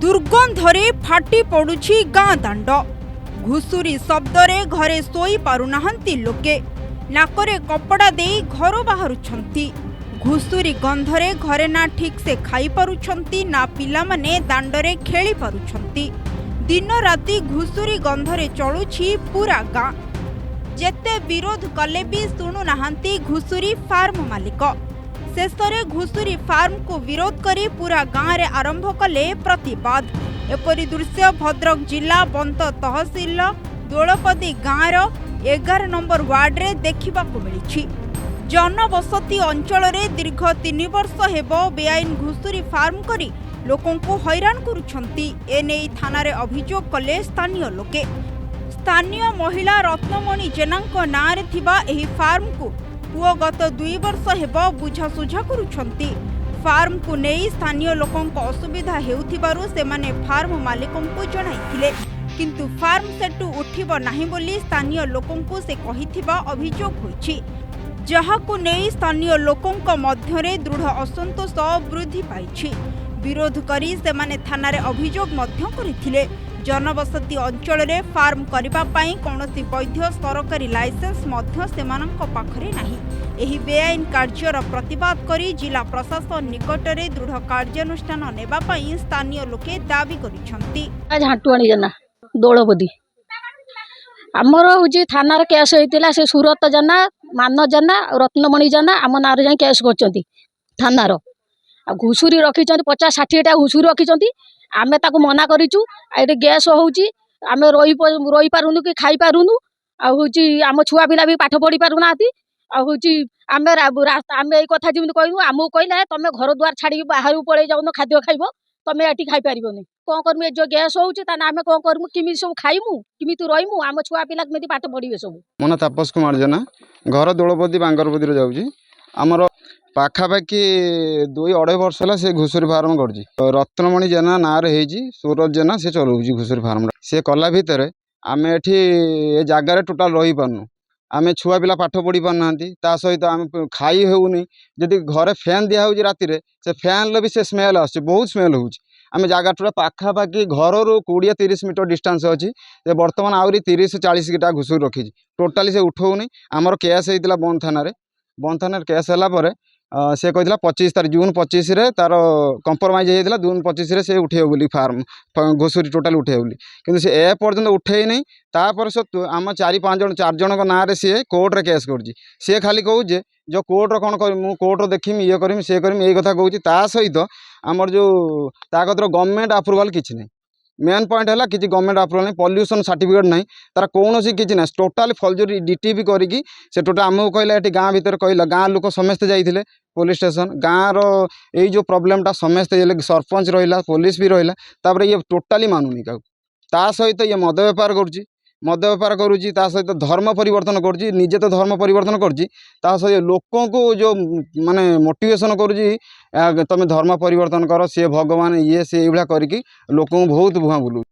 दुर्गंधरे फाटी पड़ुछि गाँ दांड। घुसुरी शब्दरे घरे सोई पारुनाहांती लोके। नाकरे कपड़ा देई घर बाहरुछंती। घुसुरी गंधरे घरे ना ठीक से खाई पारुछंती ना पिला माने दांडरे खेली पारुछंती। दिन राति घुसुरी गंधरे चलुछि पूरा गाँ। जेते विरोध कले भी शुणु नाहांती घुसुरी फार्म मालिक। शेषरे घुसुरी फार्म को विरोध करी पूरा गाँव रे आरंभ कले प्रतिवाद। एपरी दृश्य भद्रक जिला बंत तहसील दोलपदी गाँव 11 नंबर वार्ड रे देखा मिली। जनबसती अंचल रे दीर्घ 3 वर्ष हेबो बेआईन घुसुरी फार्म करी लोकों को हैरान करुछंती। एने थाना रे अभियोग कले स्थानीय लोके। स्थानीय महिला रत्नमणि जेनांको नारे थिबा एही फार्म को पुओ गत 2 वर्ष हेबो बुझासुझा करुछंती। फार्म को नहीं स्थानीय लोकों को असुविधा हेउथिबारु सेमाने फार्म मालिकों को जणाइथिले, किंतु फार्म सेटु उठिबो नाही बोली स्थानीय लोकों को से कहिथिबा अभियोग होइछि। जहाकु नहीं स्थानीय लोकों को मध्यरे दृढ़ असंतोष वृद्धि पाइछि। विरोध करी सेमाने थाना रे अभियोग मध्य करिथिले। जनबसती अंचल रे फार्म करिबा पई कोनोसी वैध सरकारी लाइसेंस मध्य सेमानंक पाखरे नाही। एही बेआईन कार्यर प्रतिवाद करी जिला प्रशासन निकट रे दृढ़ कार्यानुष्ठान नेबा पई स्थानीय लोके दाबी करिसंती। आज हाटुआणी जना दोलबदी आमर होची थाना रे केस होइतिला। से सुरत जना मान जना रत्नमणि जना आम नारे जाई केस करचंती थाना रो। आ घुसुरी रखिचंती 50-60 टा घुसुरी रखिचंती। आमे ताको मना करिचु। एटे गैस होउची आमे रोई पारुनु कि खाई पारुनु। आ होची आम छुआ पिला भी पाठ पढ़ी पारुनाती। आ होची आमे आमे एई कथा जिमि कहनु आमु कहले तमे घर द्वार छाडी बाहरु पळे जाउनो खाद्य खाइबो तमे एटी खाई पारिबोनी। कोन करमु ए जो गैस होउची ता आमे कोन करमु किमि सब खाइमु किमि तु रहिमु आम छुआ पिला केमिति पाठ पढ़ीबे सब। मन तापस कुमार जना घर दोलपदी बांगरपदी रे जाउची। हमर पाखापाखि 2-2.5 वर्ष है से घुसुरी फार्म कर रत्नमणि जेना ना रही सूरज जेना से चलाऊँ घुसुरी फार्म से कला भितर आम ए जगार टोटाल रही पार्नु। आम छुआ पिला पाठ पढ़ी पारना सहित आम खाई होनी। जदि घरे फैन दिया राति से फैन भी से स्मेल आस बहुत स्मेल हो। आम जगह टोटा पाखापाखि घर 20-30 मीटर डिस्टेंस अच्छी। बर्तमान आहरी 30-40 टा घुसुरी रखी टोटाली से उठाऊनी। आमर केस होता बंद थाना केस है से कहला 25 तारीख जून 25 रे तार कंप्रोमाइज होता जून 25 रे से उठे बोली फार्म घुसुरी टोटाल उठे बोली किंतु से ए पर्यंत उठे नहीं। तापर सत्व आम 4-5 जन 4 जन ना सी कोर्ट रे केस कर सी खाली कहूँ जो कोर्ट रो कौन कर कोर्ट देखीमी ये करमी से करमी यही कथा कहूँ। ता सहित आमर जो ताकतर गवर्नमेंट अप्रूवाल किसी नहीं। मेन पॉइंट है कि गवर्नमेंट अप्रूवाल नहीं पॉल्यूशन सर्टिफिकेट नहीं तार कौन सी किसी ना टोटाल फलजरी डीटीपी करके से टोटाल आमको कहला ये गाँ भीतर कहला गाँ लोक समस्ते जाइए पुलिस स्टेशन गाँव रो जो प्रोब्लेमटा समस्ते सरपंच रहा पुलिस भी रहा ये टोटाली मानुनी क्या सहित ये मद बेपार करुच्ची सहित धर्म परिवर्तन करुच्ची निजे तो धर्म परिवर्तन करुच्ची सहित लोकों को जो माने मोटिवेशन करुच्ची तुम धर्म परिवर्तन कर सी भगवान ये से करके लोक बहुत भुआ बुलू।